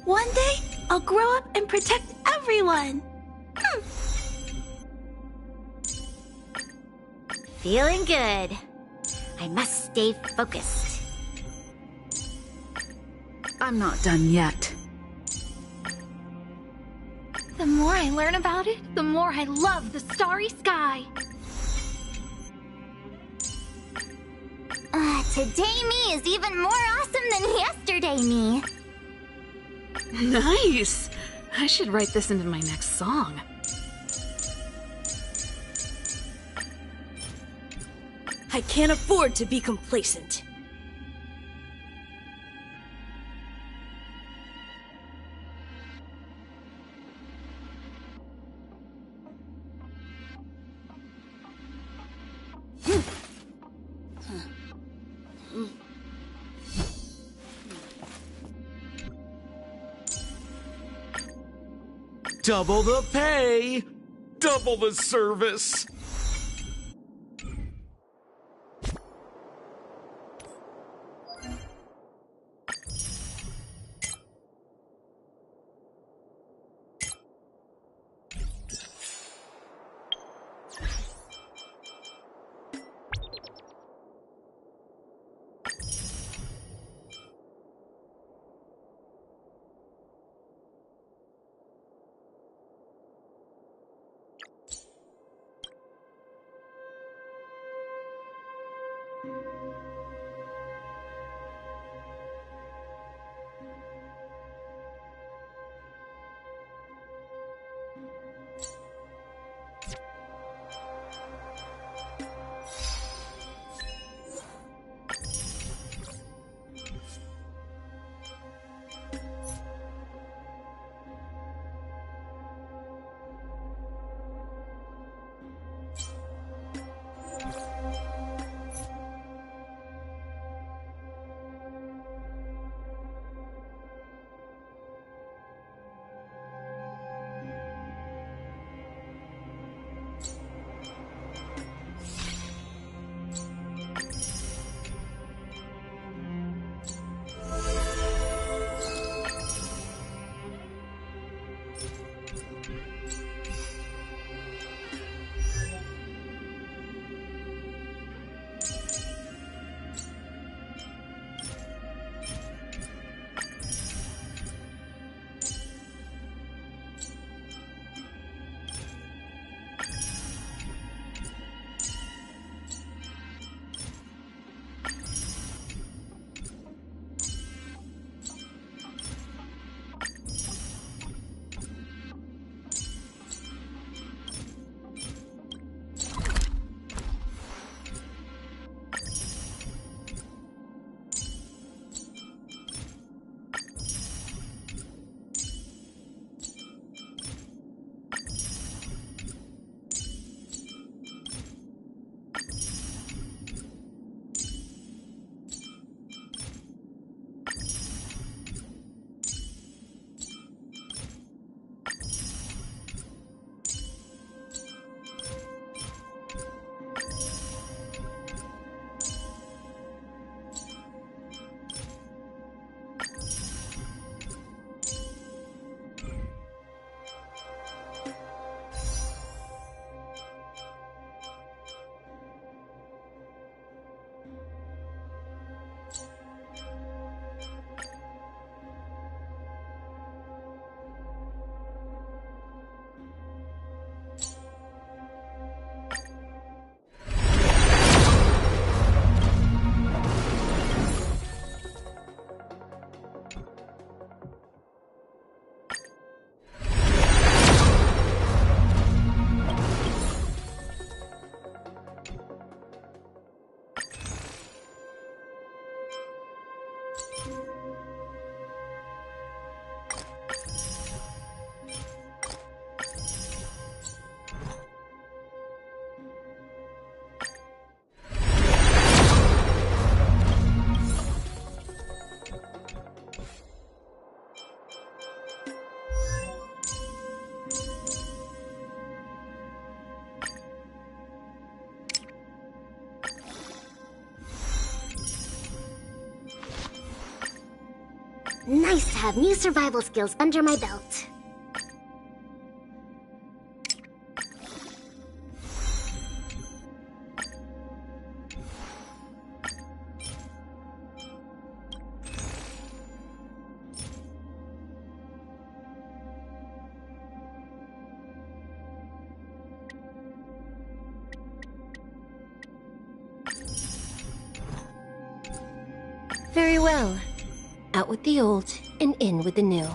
One day, I'll grow up and protect everyone. Feeling good. I must stay focused. I'm not done yet. The more I learn about it, the more I love the starry sky. Today me is even more awesome than yesterday me. Nice! I should write this into my next song. I can't afford to be complacent. Double the pay! Double the service! Nice to have new survival skills under my belt. Very well. Out with the old and in with the new.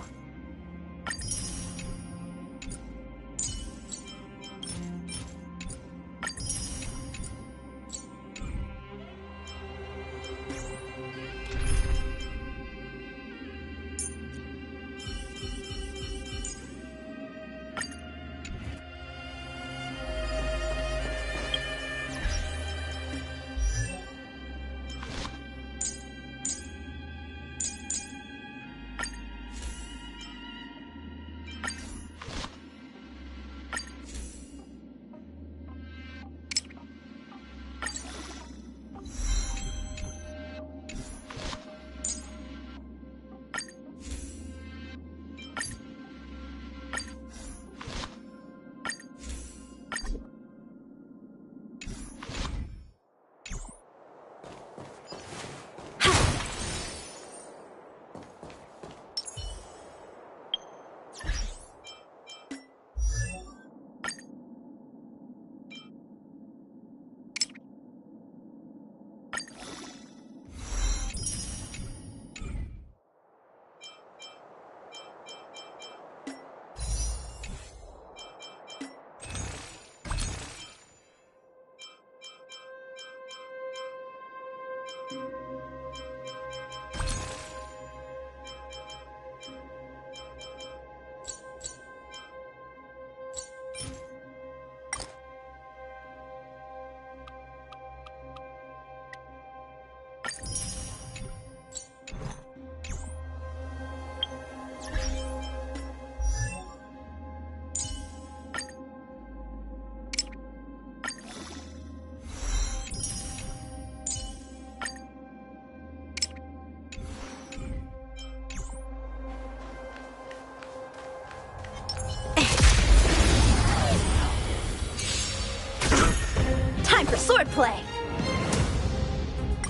Time for swordplay!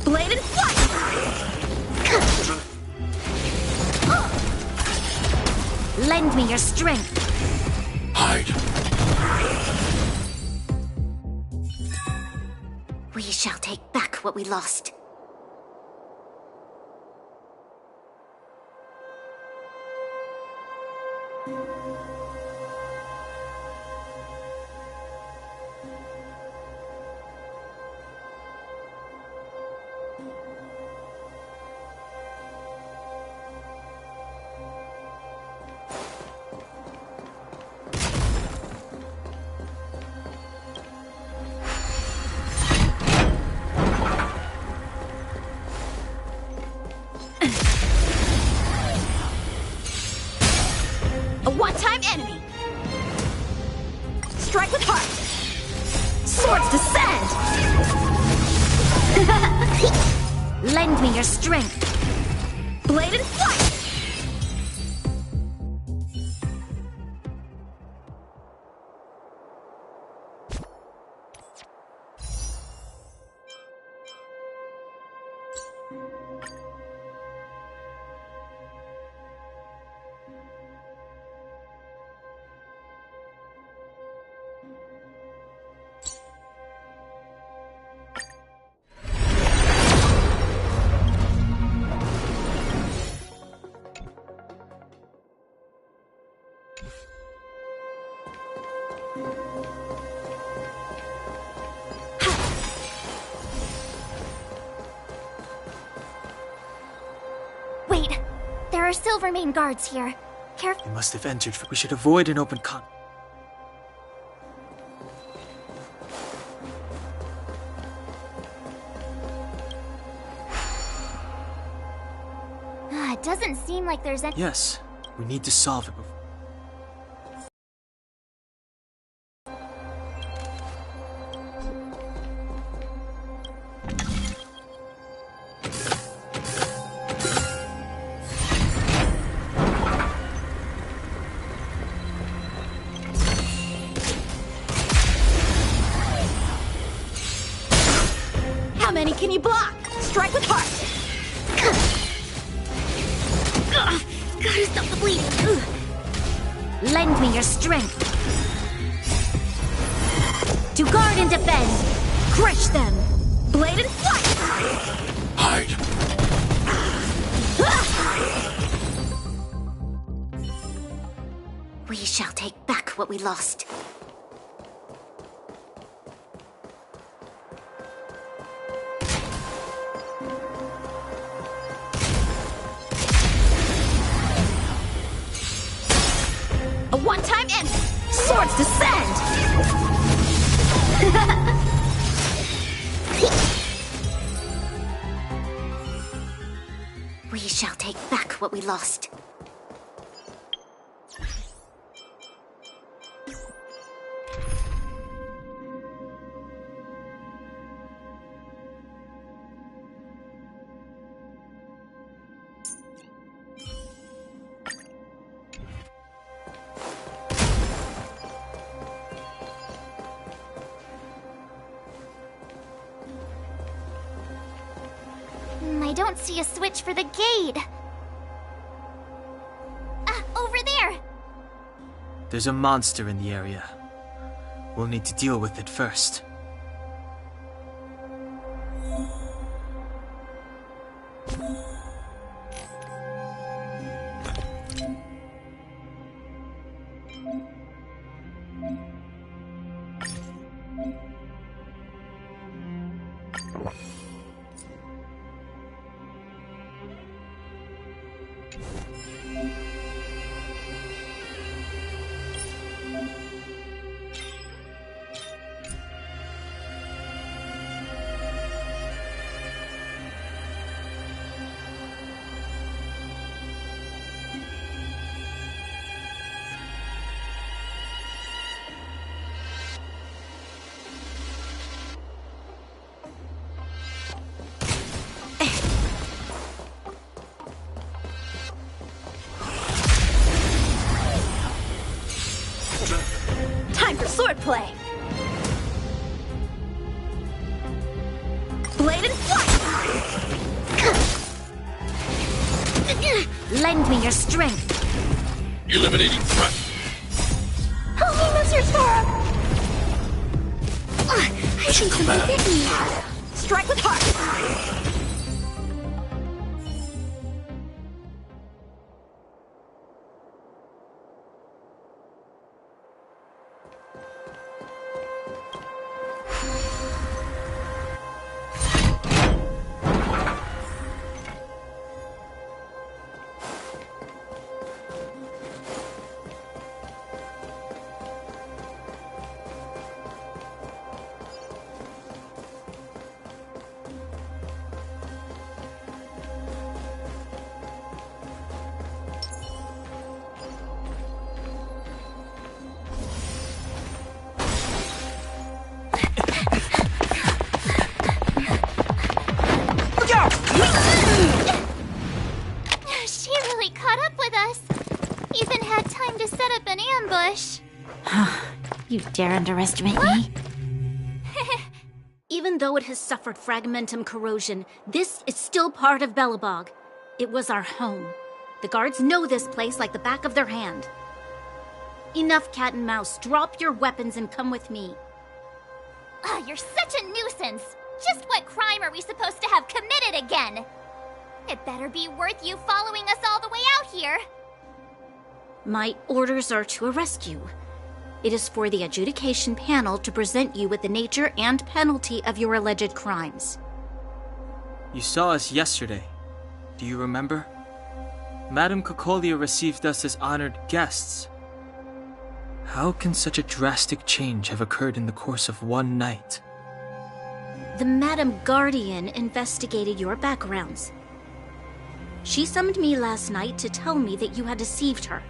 Blade and flight! Lend me your strength. Hide. We shall take back what we lost. A one-time enemy! Strike with heart! Swords descend! Lend me your strength. Blade and flight! Wait, there are Silvermane guards here. Careful. They must have entered. We should avoid an open con. It doesn't seem like there's any. Yes, we need to solve it before. can you block? Strike with heart! Gotta stop the bleeding! Lend me your strength! To guard and defend! Crush them! Blade and flight! Hide. We shall take back what we lost. A one-time end! Swords descend! We shall take back what we lost. I don't see a switch for the gate. Over there! There's a monster in the area. We'll need to deal with it first. Time for swordplay! Blade and flight! Lend me your strength! Eliminating threat. Help me, Mr. Sora! I think something bit me! Strike with heart! She really caught up with us. Even had time to set up an ambush. You dare underestimate me? Even though it has suffered fragmentum corrosion, this is still part of Belobog. It was our home. The guards know this place like the back of their hand. Enough cat and mouse. Drop your weapons and come with me. You're such a nuisance. Just what crime are we supposed to have committed again? It better be worth you following us all the way out here. My orders are to arrest you. It is for the adjudication panel to present you with the nature and penalty of your alleged crimes. You saw us yesterday. Do you remember? Madame Cocolia received us as honored guests. How can such a drastic change have occurred in the course of one night? The Madam Guardian investigated your backgrounds. She summoned me last night to tell me that you had deceived her.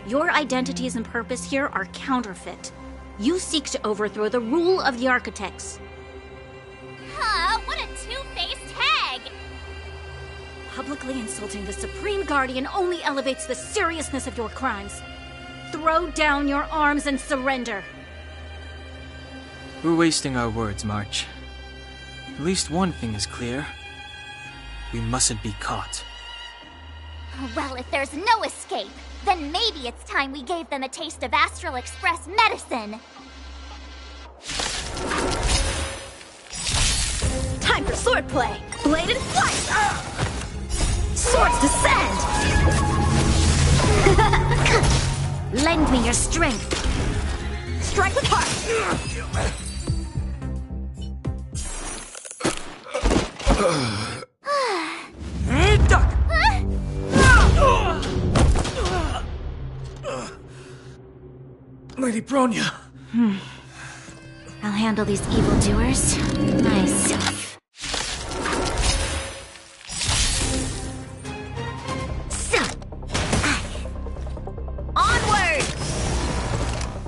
Your identities and purpose here are counterfeit. You seek to overthrow the rule of the architects. What a two-faced hag! Publicly insulting the Supreme Guardian only elevates the seriousness of your crimes. Throw down your arms and surrender. We're wasting our words, March. At least one thing is clear. We mustn't be caught. Well, if there's no escape, then maybe it's time we gave them a taste of Astral Express medicine. Time for swordplay! Bladed flight! Swords descend! Lend me your strength. Strike with heart! Lady Bronya! I'll handle these evildoers myself. Onward!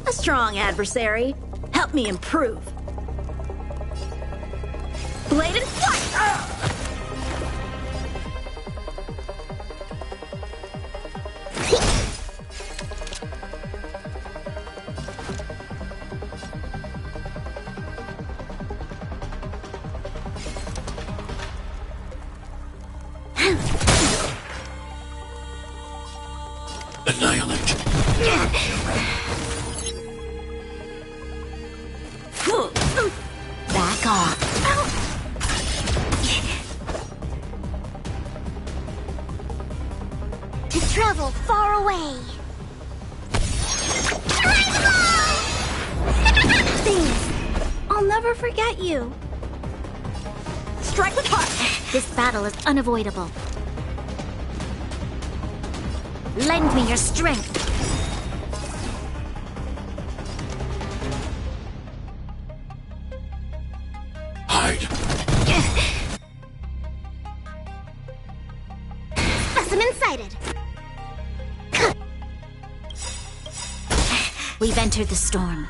A strong adversary. Help me improve. Bladed flight! Annihilate. Back off. To travel far away. Thanks. I'll never forget you. Strike with heart. This battle is unavoidable. Lend me your strength. Hide. Specimen sighted. We've entered the storm.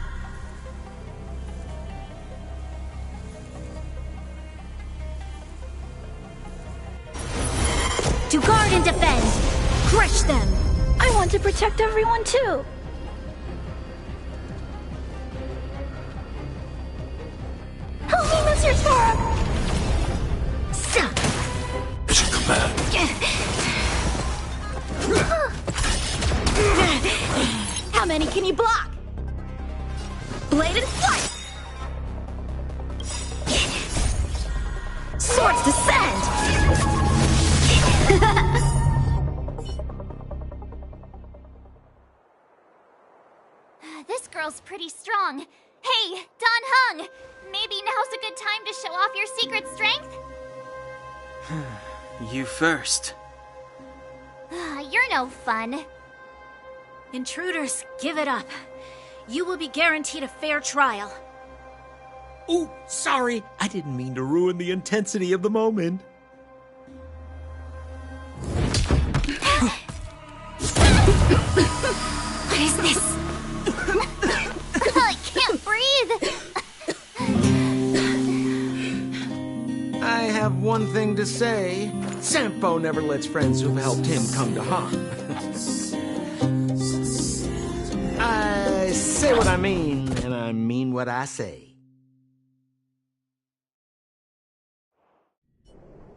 To guard and defend! Crush them! I want to protect everyone too. Help me, Mr. Torok! It's a command. How many can you block? Bladed flight! Swords descend! This girl's pretty strong. Hey, Don Hung! Maybe now's a good time to show off your secret strength? You first. You're no fun. Intruders, give it up. You will be guaranteed a fair trial. Oh, sorry. I didn't mean to ruin the intensity of the moment. What is this? I can't breathe! I have one thing to say. Sampo never lets friends who've helped him come to harm. I say what I mean, and I mean what I say.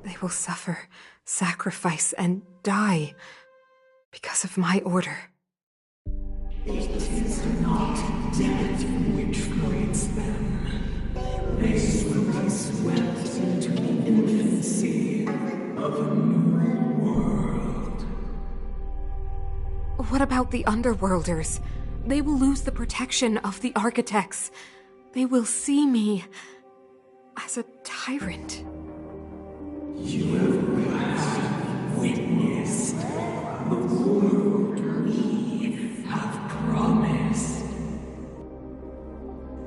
They will suffer, sacrifice, and die because of my order. It is not death which frees them. They will be swept into the infancy of a new world. What about the Underworlders? They will lose the protection of the Architects. They will see me as a tyrant. You have witnessed the world we have promised.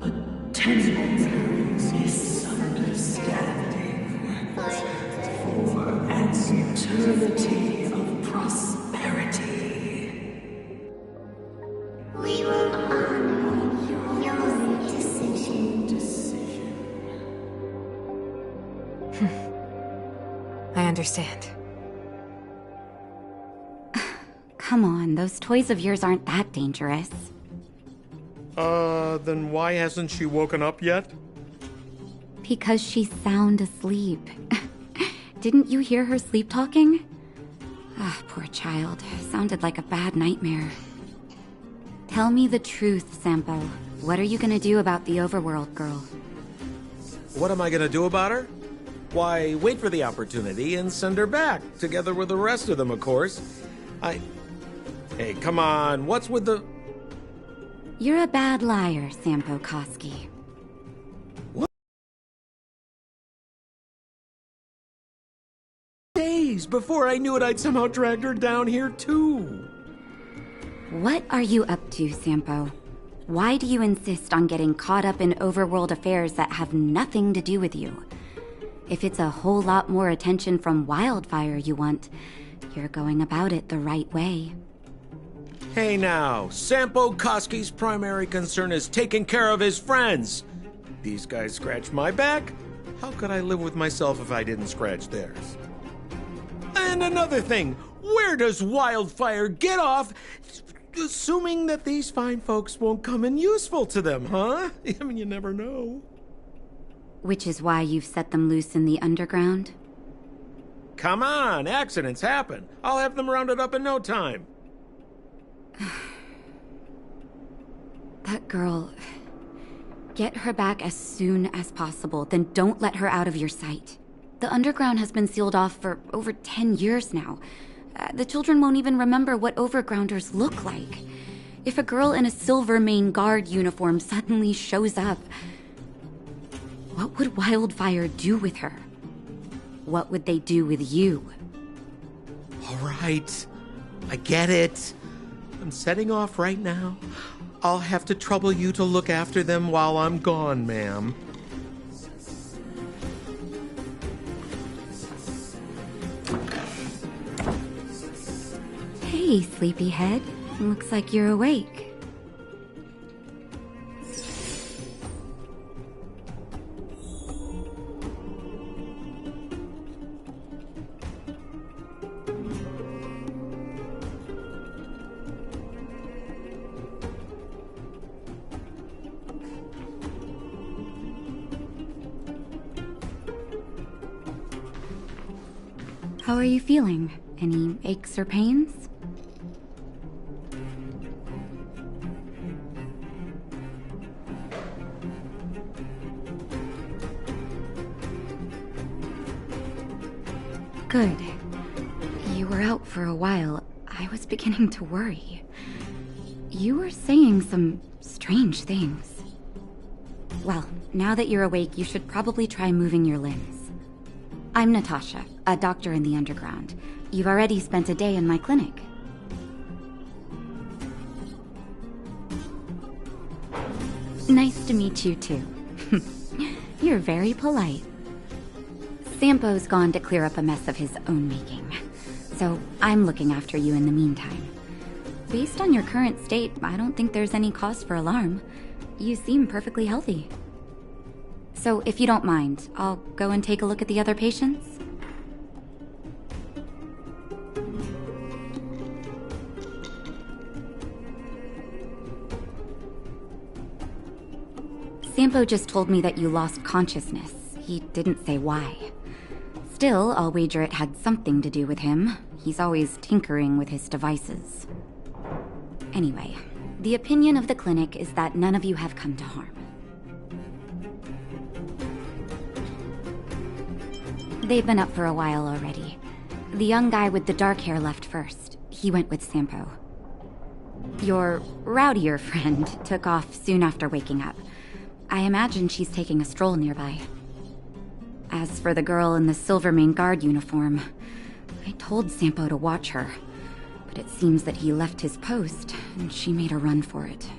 A temporary misunderstanding for an eternity of prosperity. We will honor your decision. I understand. Come on, those toys of yours aren't that dangerous. Then why hasn't she woken up yet? Because she's sound asleep. Didn't you hear her sleep talking? Ah, poor child. Sounded like a bad nightmare. Tell me the truth, Sampo. What are you gonna do about the overworld girl? What am I gonna do about her? Why, wait for the opportunity and send her back, together with the rest of them, of course. Hey, come on, what's with the... You're a bad liar, Sampo Koski. Days before I knew it, I'd somehow dragged her down here, too. What are you up to, Sampo? Why do you insist on getting caught up in overworld affairs that have nothing to do with you? If it's a whole lot more attention from Wildfire you want, you're going about it the right way. Hey now, Sampo Koski's primary concern is taking care of his friends. These guys scratch my back. How could I live with myself if I didn't scratch theirs? And another thing, where does Wildfire get off assuming that these fine folks won't come in useful to them, huh? I mean, you never know. Which is why you've set them loose in the underground? Come on, accidents happen. I'll have them rounded up in no time. That girl... Get her back as soon as possible, then don't let her out of your sight. The underground has been sealed off for over 10 years now. The children won't even remember what overgrounders look like. If a girl in a Silvermane Guard uniform suddenly shows up, what would Wildfire do with her? What would they do with you? All right, I get it. I'm setting off right now. I'll have to trouble you to look after them while I'm gone, ma'am. Hey, sleepyhead. Looks like you're awake. How are you feeling? Any aches or pains? Good. You were out for a while. I was beginning to worry. You were saying some strange things. Well, now that you're awake, you should probably try moving your limbs. I'm Natasha, a doctor in the underground. You've already spent a day in my clinic. Nice to meet you, too. You're very polite. Sampo's gone to clear up a mess of his own making, so I'm looking after you in the meantime. Based on your current state, I don't think there's any cause for alarm. You seem perfectly healthy. So if you don't mind, I'll go and take a look at the other patients. Sampo just told me that you lost consciousness. He didn't say why. Still, I'll wager it had something to do with him. He's always tinkering with his devices. Anyway, the opinion of the clinic is that none of you have come to harm. They've been up for a while already. The young guy with the dark hair left first. He went with Sampo. Your rowdier friend took off soon after waking up. I imagine she's taking a stroll nearby. As for the girl in the Silvermane Guard uniform, I told Sampo to watch her, but it seems that he left his post, and she made a run for it.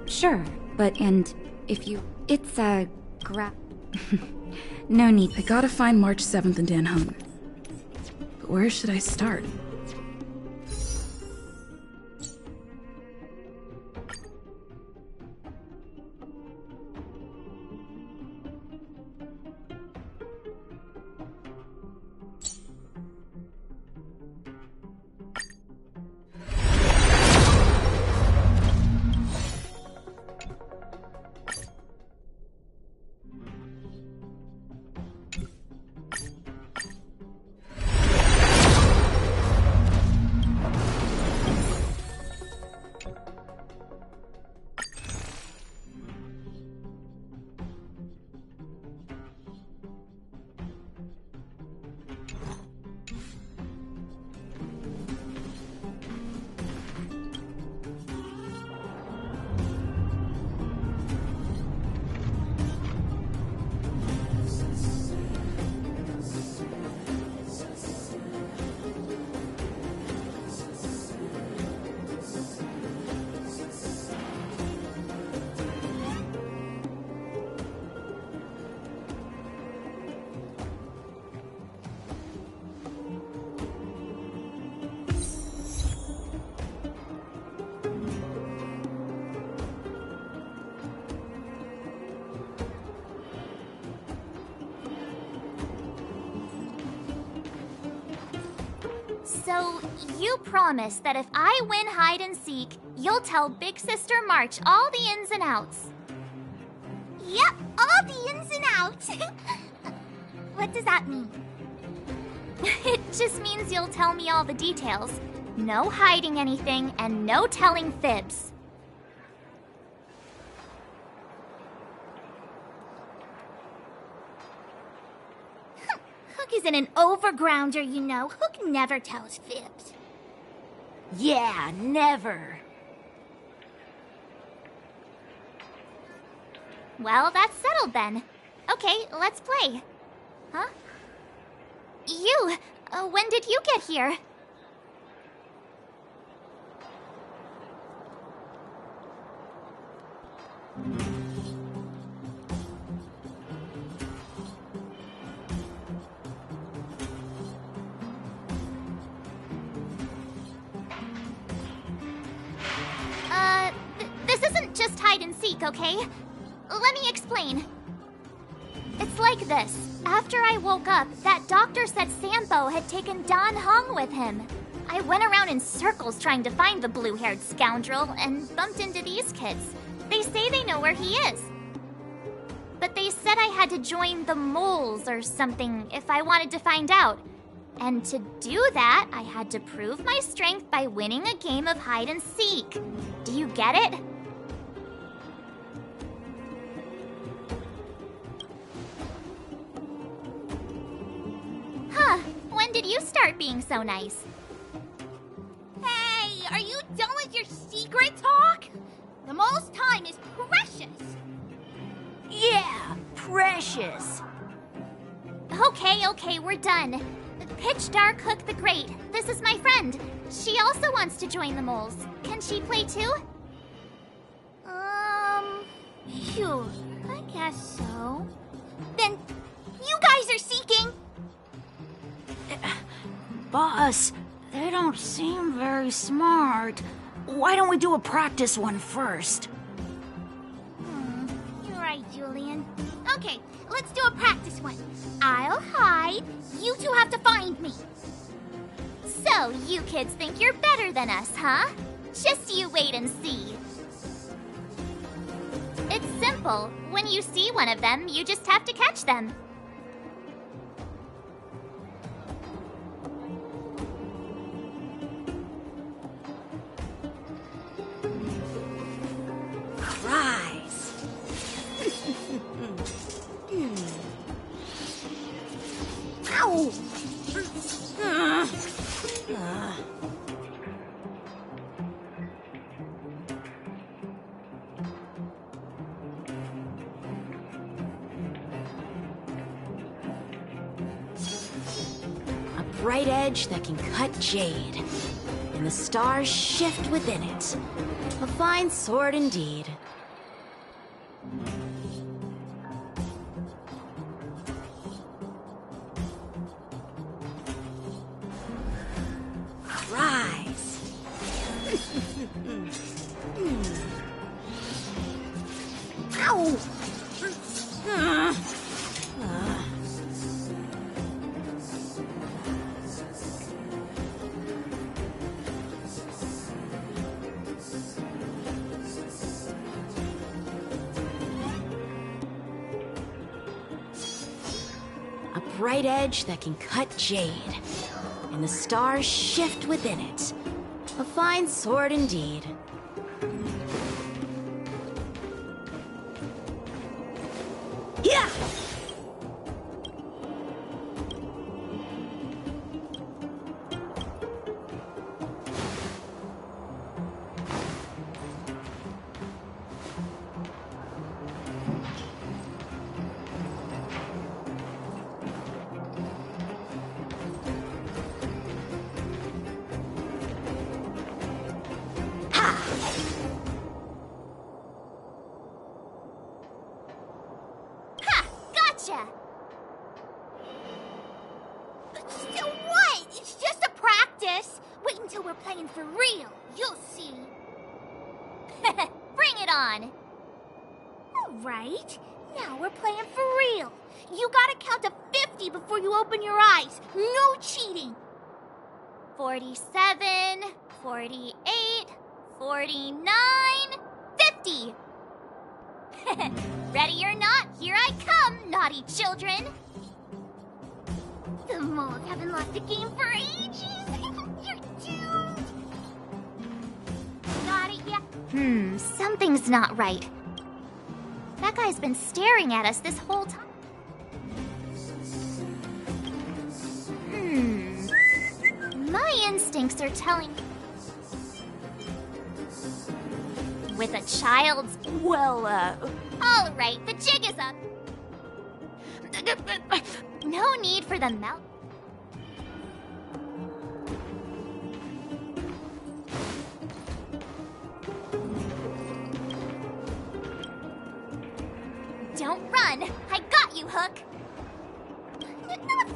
Sure, and if you... It's a... No need. I gotta find March 7th in Dan Hone. But where should I start? So, you promise that if I win hide and seek, you'll tell Big Sister March all the ins and outs. Yep, all the ins and outs. What does that mean? It just means you'll tell me all the details. No hiding anything and no telling fibs. Hook isn't an overgrounder, you know. Hook never tells fibs. Yeah, never. Well, that's settled then. Okay, let's play. Huh? You! When did you get here? This isn't just hide and seek, okay? Let me explain. It's like this. After I woke up, that doctor said Sampo had taken Don Hong with him. I went around in circles trying to find the blue-haired scoundrel and bumped into these kids. They say they know where he is. But they said I had to join the moles or something if I wanted to find out. And to do that, I had to prove my strength by winning a game of hide and seek. Do you get it? Huh, when did you start being so nice? Hey, are you done with your secret talk? The most time is precious. Yeah, precious. Okay, we're done. Pitch Dark Hook the Great. This is my friend. She also wants to join the moles. Can she play too? Sure, I guess so. Then, you guys are seeking. Boss, they don't seem very smart. Why don't we do a practice one first? You're right, Julian. Okay, let's do a practice one. I'll hide. You two have to find me. So, you kids think you're better than us, huh? Just you wait and see. It's simple. When you see one of them, you just have to catch them. Rise. Ow! A bright edge that can cut jade, and the stars shift within it. A fine sword indeed. Rise. Ow! A bright edge that can cut jade, and the stars shift within it. A fine sword indeed. Yeah! Gotcha! So what? It's just a practice. Wait until we're playing for real. You'll see. Bring it on! All right. Now we're playing for real. You gotta count to 50 before you open your eyes. No cheating. 47, 48, 49, 50! Ready or not, here I come, naughty children! The moles haven't lost a game for ages! You're doomed! Got it yet? Something's not right. That guy's been staring at us this whole time. My instincts are telling me. With a child's... Well, all right, the jig is up. No need for the melt. Don't run! I got you, Hook!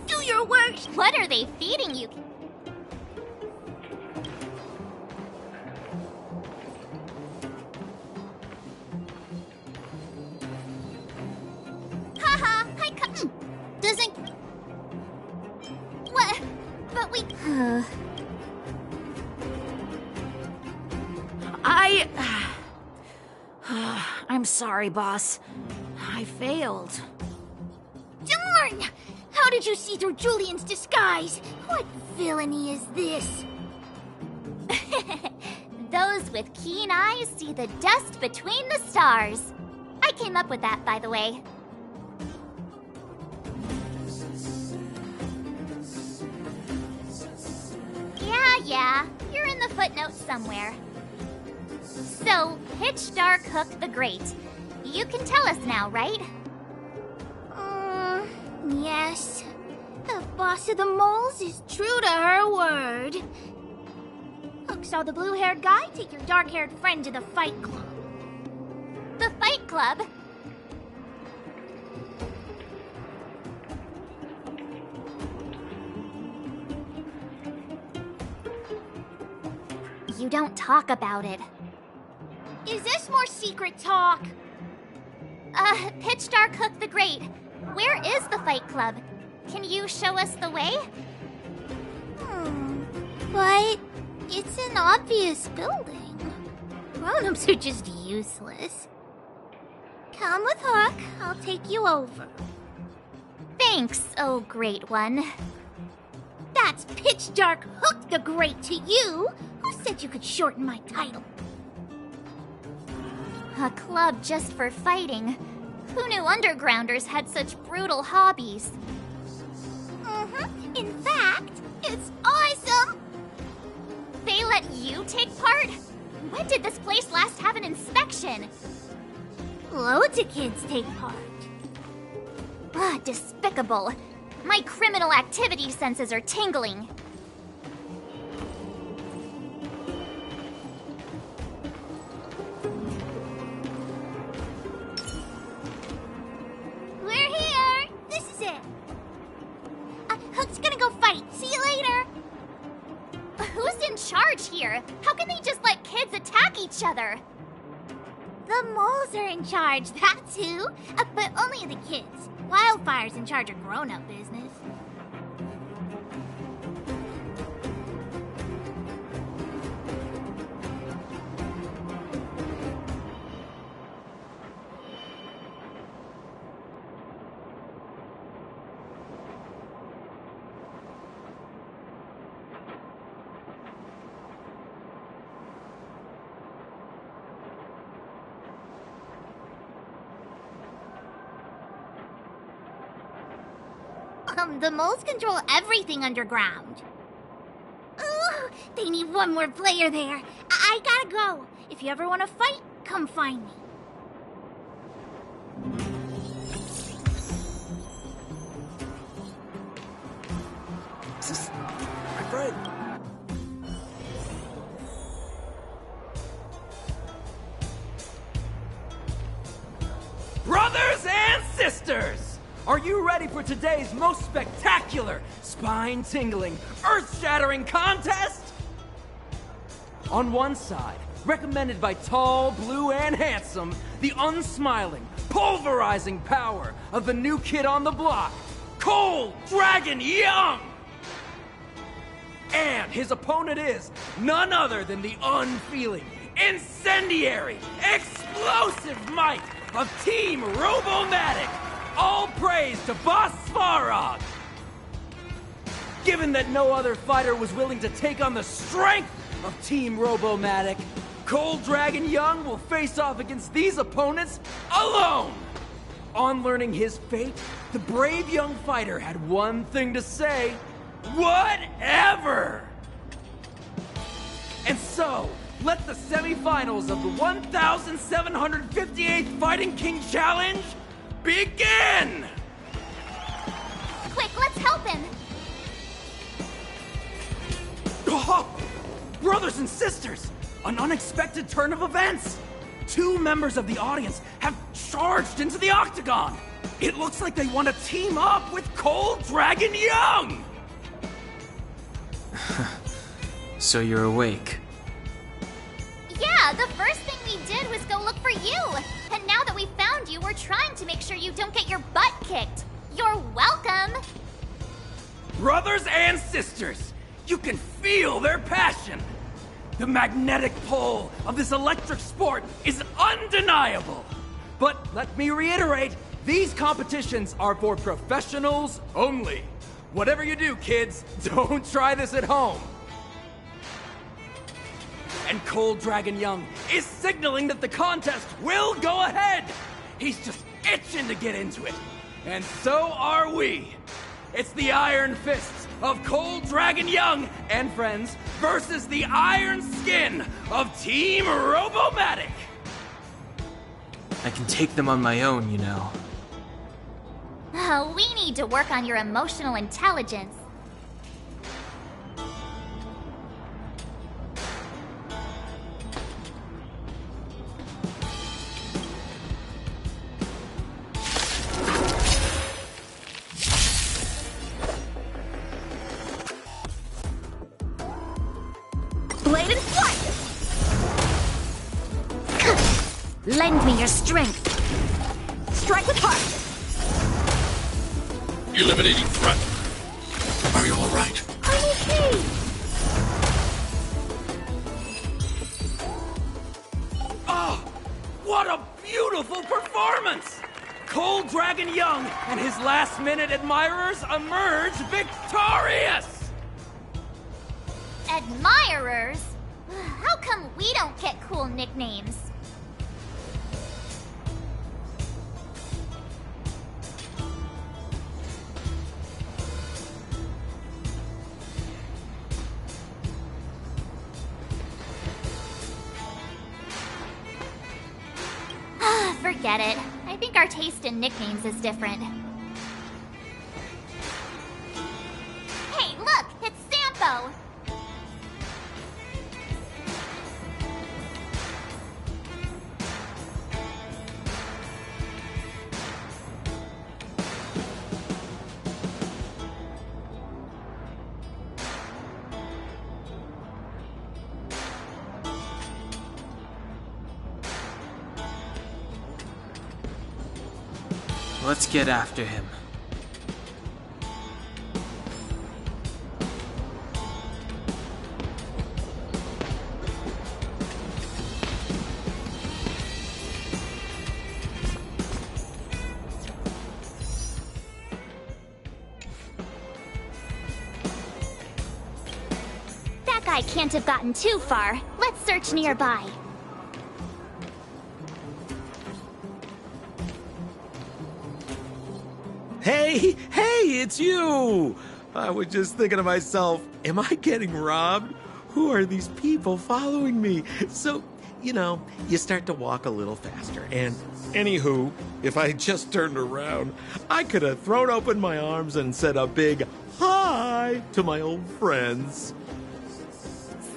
Do your worst! What are they feeding you? Haha! I cut. Doesn't. What? But we. I'm sorry, boss. I failed. Darn! How did you see through Julian's disguise? What villainy is this? Those with keen eyes see the dust between the stars. I came up with that, by the way. Yeah, you're in the footnotes somewhere. So, Pitch Dark Hook the Great. You can tell us now, right? Yes. The boss of the moles is true to her word. Hook saw the blue-haired guy take your dark-haired friend to the Fight Club. The Fight Club? You don't talk about it. Is this more secret talk? Pitch Dark Hook the Great. Where is the Fight Club? Can you show us the way? But it's an obvious building. Grown-ups are just useless. Come with Hook. I'll take you over. Thanks, oh great one. That's Pitch Dark Hook the Great to you. Who said you could shorten my title? A club just for fighting. Who knew undergrounders had such brutal hobbies? In fact, it's awesome! They let you take part? When did this place last have an inspection? Loads of kids take part. Despicable. My criminal activity senses are tingling. Hook's gonna go fight. See you later. Who's in charge here? How can they just let kids attack each other? The moles are in charge, that's who. But only the kids. Wildfire's in charge of grown-up business. The moles control everything underground. Ooh, they need one more player there. I gotta go. If you ever want to fight, come find me. My friend. Brothers and sisters! Are you ready for today's most spectacular, spine-tingling, earth-shattering contest? On one side, recommended by tall, blue, and handsome, the unsmiling, pulverizing power of the new kid on the block, Cold Dragon Young! And his opponent is none other than the unfeeling, incendiary, explosive might of Team Robomatic. All praise to Boss Svarog. Given that no other fighter was willing to take on the strength of Team Robomatic, Cold Dragon Young will face off against these opponents alone. On learning his fate, the brave young fighter had one thing to say: whatever! And so, let the semifinals of the 1758th Fighting King Challenge begin! Quick, let's help him! Oh, brothers and sisters, an unexpected turn of events! 2 members of the audience have charged into the octagon! It looks like they want to team up with Cold Dragon Young! So you're awake. Yeah, the first thing we did was go look for you! And now that we found you, we're trying to make sure you don't get your butt kicked! You're welcome! Brothers and sisters, you can feel their passion! The magnetic pull of this electric sport is undeniable! But let me reiterate, these competitions are for professionals only. Whatever you do, kids, don't try this at home. And Cold Dragon Young is signaling that the contest will go ahead! He's just itching to get into it. And so are we! It's the Iron Fists of Cold Dragon Young and friends versus the Iron Skin of Team Robomatic! I can take them on my own, you know. Oh, we need to work on your emotional intelligence. Bladed flight! Lend me your strength. Strike with heart. Eliminating threat. Are you all right? I'm okay. Oh, what a beautiful performance! Cold Dragon Young and his last-minute admirers emerge victorious! Admirers? How come we don't get cool nicknames? Forget it. I think our taste in nicknames is different. Hey, look! It's Sampo! Let's get after him. That guy can't have gotten too far. Let's search nearby. Hey, it's you! I was just thinking to myself, am I getting robbed? Who are these people following me? So, you know, you start to walk a little faster. And anywho, if I just turned around, I could have thrown open my arms and said a big hi to my old friends.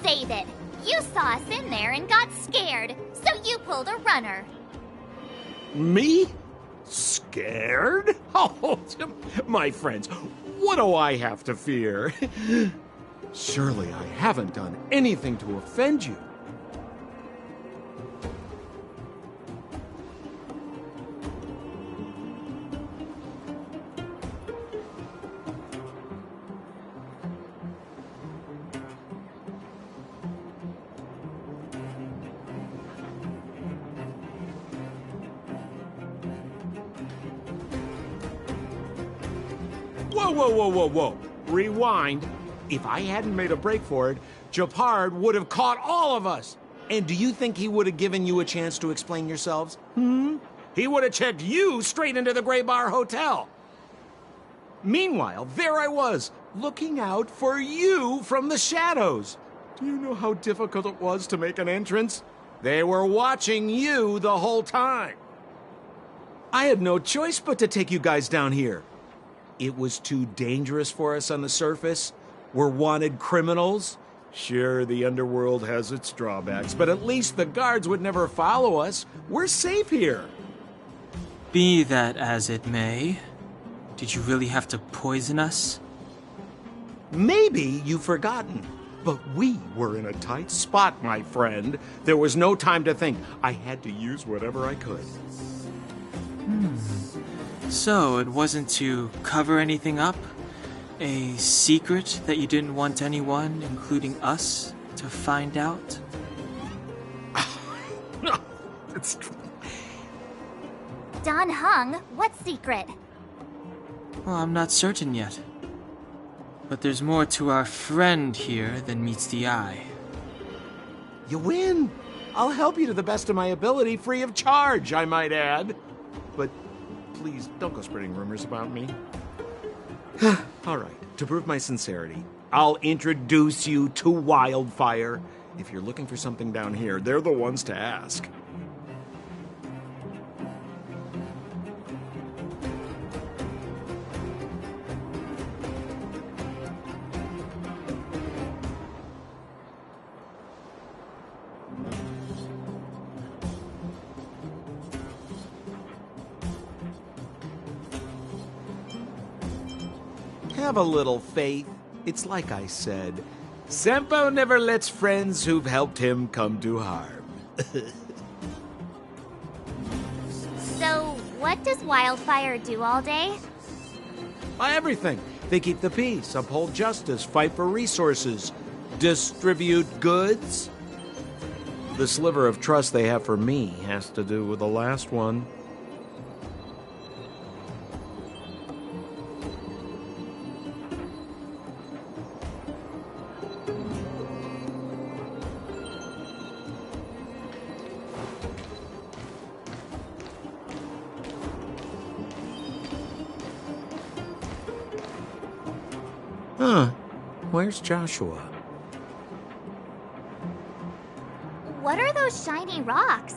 Save it. You saw us in there and got scared, so you pulled a runner. Me? Scared? Oh, my friends, what do I have to fear? Surely I haven't done anything to offend you. Whoa, whoa, whoa, whoa, whoa. Rewind. If I hadn't made a break for it, Japard would have caught all of us. And do you think he would have given you a chance to explain yourselves? He would have checked you straight into the Gray Bar Hotel. Meanwhile, there I was, looking out for you from the shadows. Do you know how difficult it was to make an entrance? They were watching you the whole time. I had no choice but to take you guys down here. It was too dangerous for us on the surface. We're wanted criminals. Sure, the underworld has its drawbacks, but at least the guards would never follow us. We're safe here. Be that as it may, did you really have to poison us? Maybe you've forgotten, but we were in a tight spot, my friend. There was no time to think. I had to use whatever I could. So, it wasn't to cover anything up? A secret that you didn't want anyone, including us, to find out? It's true. Don Hung, what secret? Well, I'm not certain yet. But there's more to our friend here than meets the eye. You win. I'll help you to the best of my ability, free of charge, I might add. But please, don't go spreading rumors about me. All right, to prove my sincerity, I'll introduce you to Wildfire. If you're looking for something down here, they're the ones to ask. Have a little faith. It's like I said. Senpo never lets friends who've helped him come to harm. So, what does Wildfire do all day? Everything. They keep the peace, uphold justice, fight for resources, distribute goods. The sliver of trust they have for me has to do with the last one. Where's Joshua? What are those shiny rocks?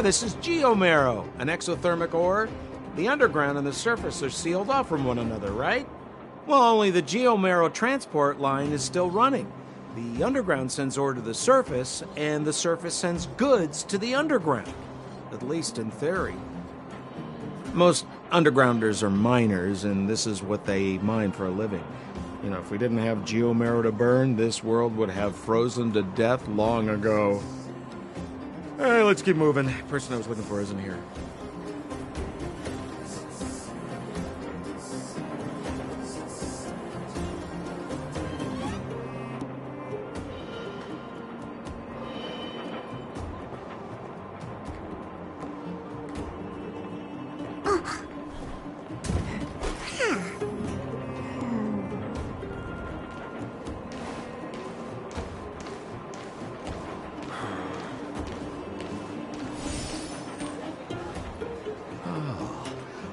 This is geomarrow, an exothermic ore. The underground and the surface are sealed off from one another, right? Well, only the geomarrow transport line is still running. The underground sends ore to the surface, and the surface sends goods to the underground. At least in theory. Most undergrounders are miners, and this is what they mine for a living. You know, if we didn't have geomarrow to burn, this world would have frozen to death long ago. All right, let's keep moving. The person I was looking for isn't here.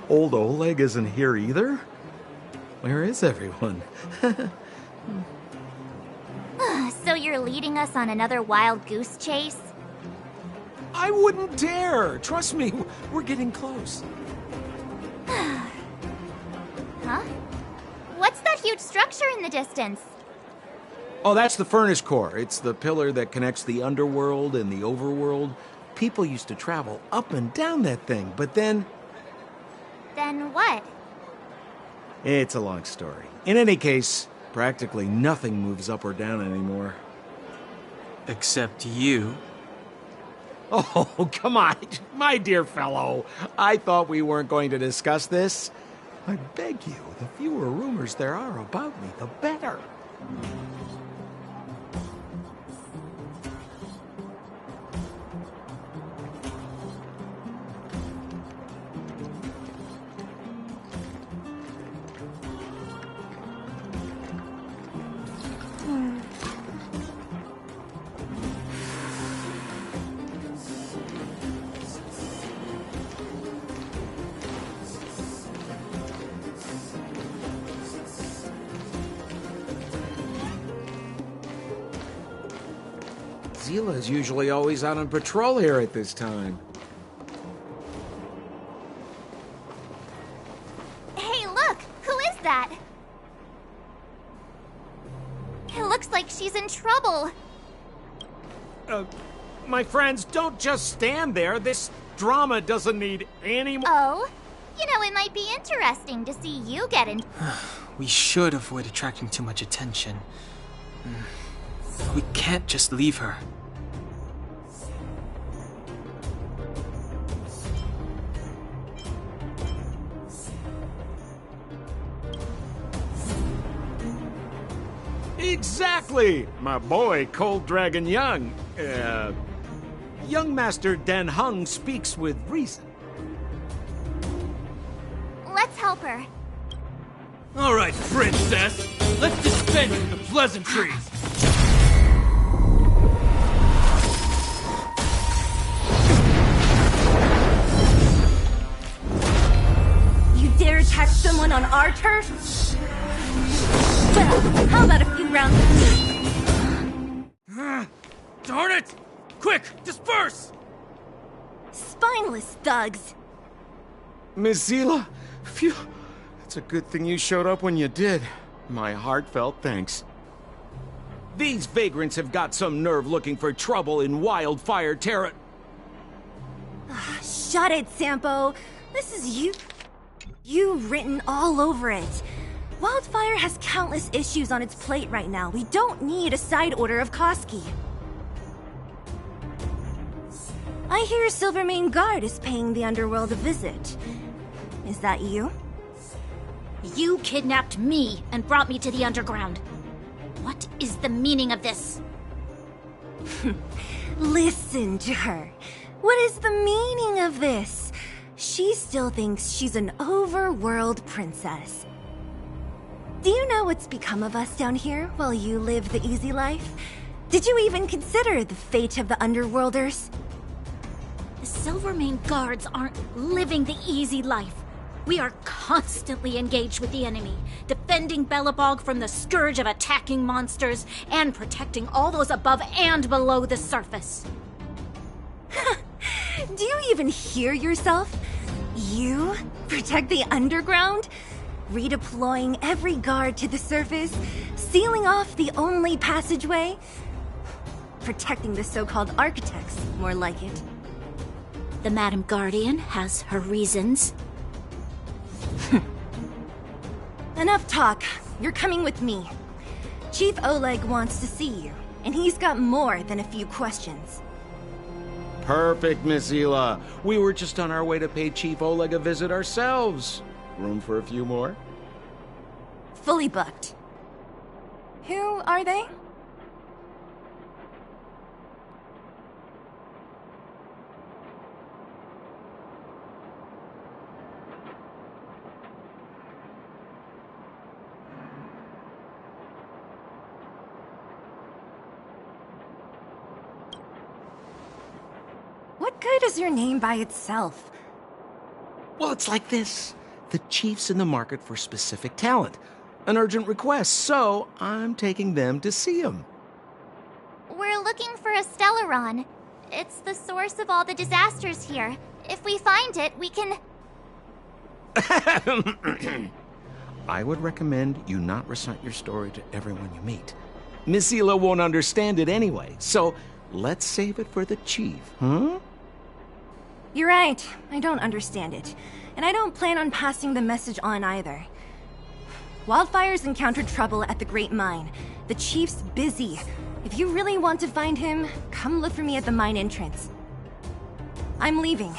Old Oleg isn't here either? Where is everyone? So you're leading us on another wild goose chase? I wouldn't dare! Trust me, we're getting close. Huh? What's that huge structure in the distance? Oh, that's the furnace core. It's the pillar that connects the underworld and the overworld. People used to travel up and down that thing, but then... Then what? It's a long story. In any case, practically nothing moves up or down anymore. Except you. Oh, come on, my dear fellow. I thought we weren't going to discuss this. I beg you, the fewer rumors there are about me, the better. Zila's usually always out on patrol here at this time. Hey, look! Who is that? It looks like she's in trouble. My friends, don't just stand there. This drama doesn't need any more. Oh? You know, it might be interesting to see you get in. We should avoid attracting too much attention. We can't just leave her. Exactly! My boy, Cold Dragon Young. Young Master Dan Heng speaks with reason. Let's help her. All right, princess. Let's dispense with the pleasantries. You dare attack someone on our turf? Well, how about a few rounds of me? Darn it! Quick, disperse! Spineless thugs. Miss Zila, phew. It's a good thing you showed up when you did. My heartfelt thanks. These vagrants have got some nerve looking for trouble in Wildfire Terra. Shut it, Sampo. This is you. You written all over it. Wildfire has countless issues on its plate right now. We don't need a side order of Koski. I hear Silvermane Guard is paying the underworld a visit. Is that you? You kidnapped me and brought me to the underground. What is the meaning of this? Listen to her. What is the meaning of this? She still thinks she's an overworld princess. Do you know what's become of us down here while you live the easy life? Did you even consider the fate of the underworlders? The Silvermane Guards aren't living the easy life. We are constantly engaged with the enemy, defending Belobog from the scourge of attacking monsters and protecting all those above and below the surface. Do you even hear yourself? You protect the underground? Redeploying every guard to the surface? Sealing off the only passageway? Protecting the so-called architects, more like it. The Madam Guardian has her reasons. Enough talk. You're coming with me. Chief Oleg wants to see you, and he's got more than a few questions. Perfect, Miss Zila. We were just on our way to pay Chief Oleg a visit ourselves. Room for a few more? Fully booked. Who are they? What good is your name by itself? Well, it's like this. The chief's in the market for specific talent. An urgent request, so I'm taking them to see him. We're looking for a Stellaron. It's the source of all the disasters here. If we find it, we can... I would recommend you not recite your story to everyone you meet. Miss Zila won't understand it anyway, so let's save it for the chief, huh? You're right. I don't understand it. And I don't plan on passing the message on either. Wildfire's encountered trouble at the Great Mine. The chief's busy. If you really want to find him, come look for me at the mine entrance. I'm leaving.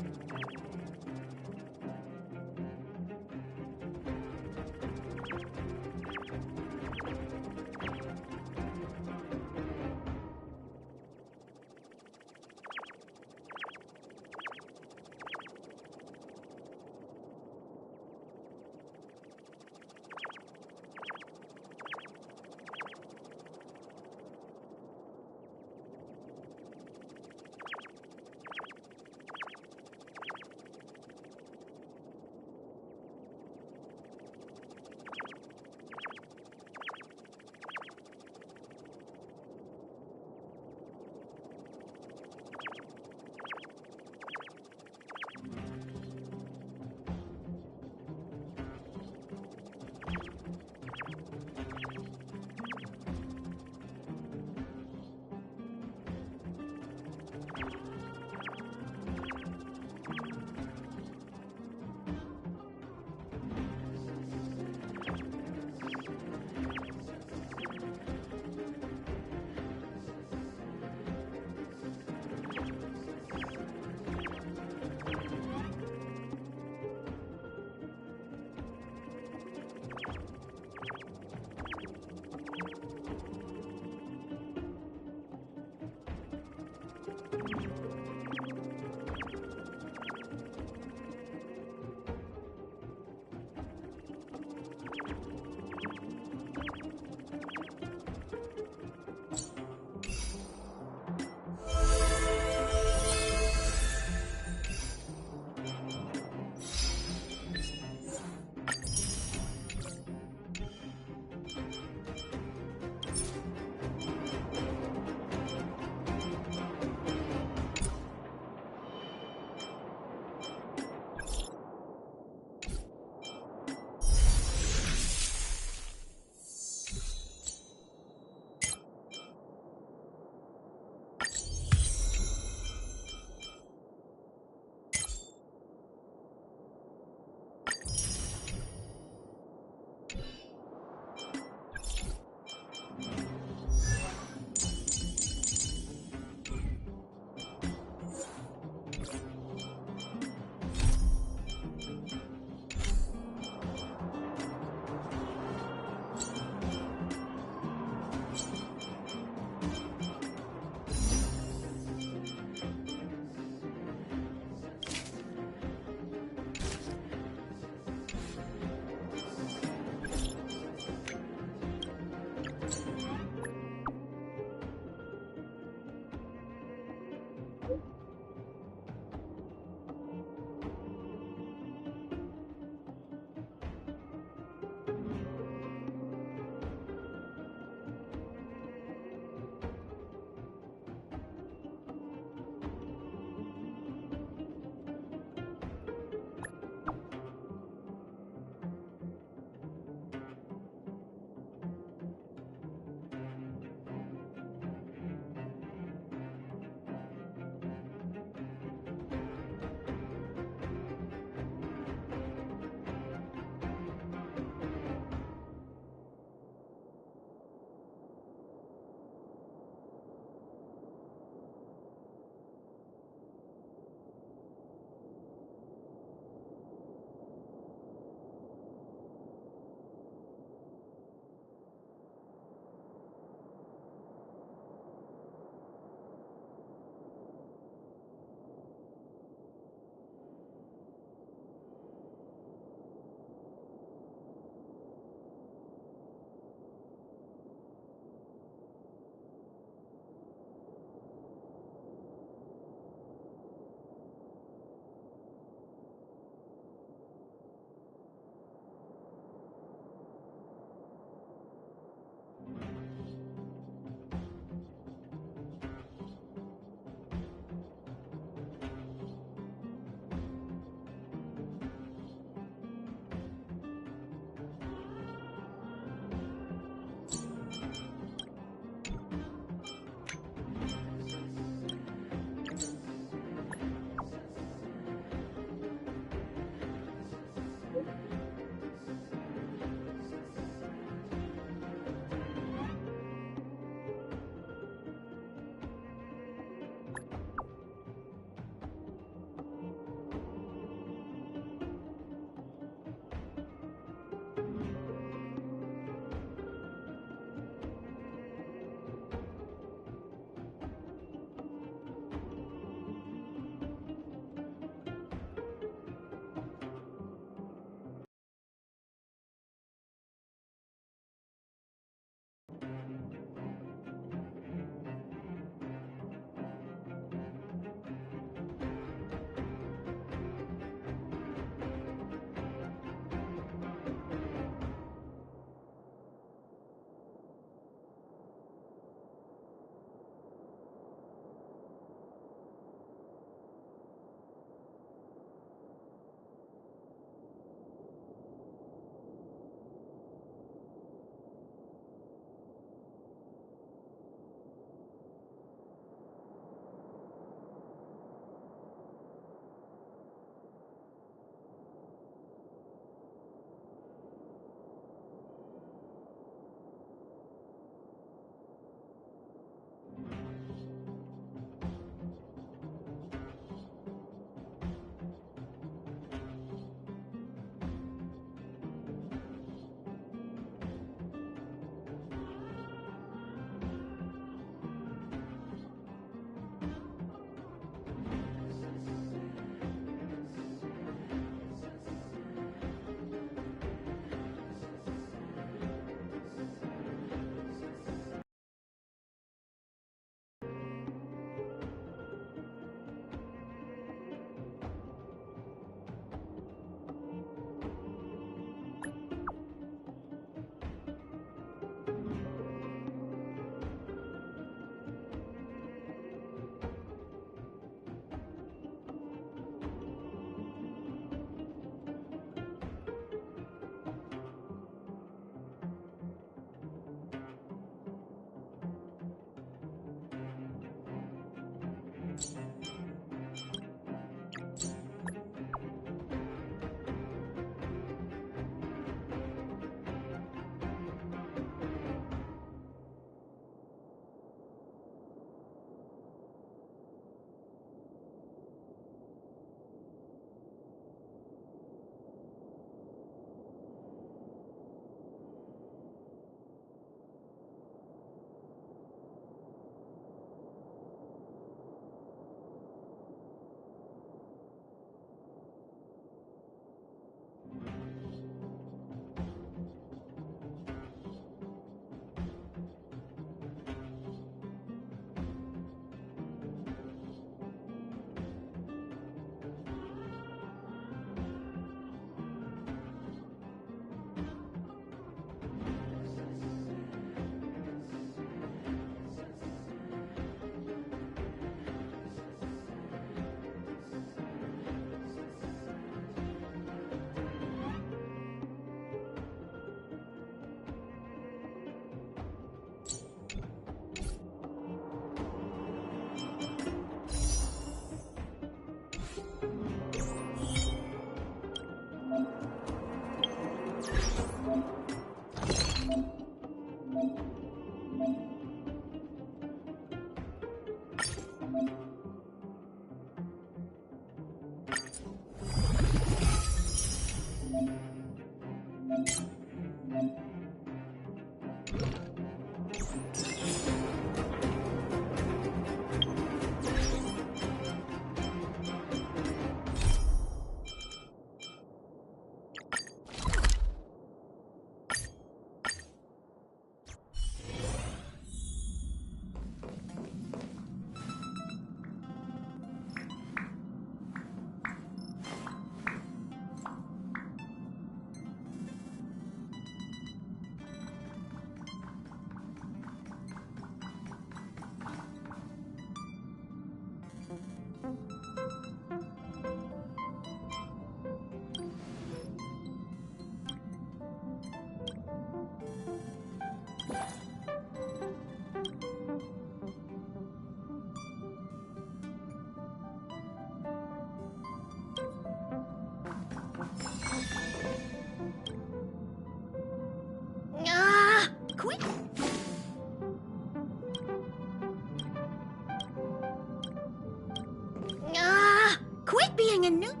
and new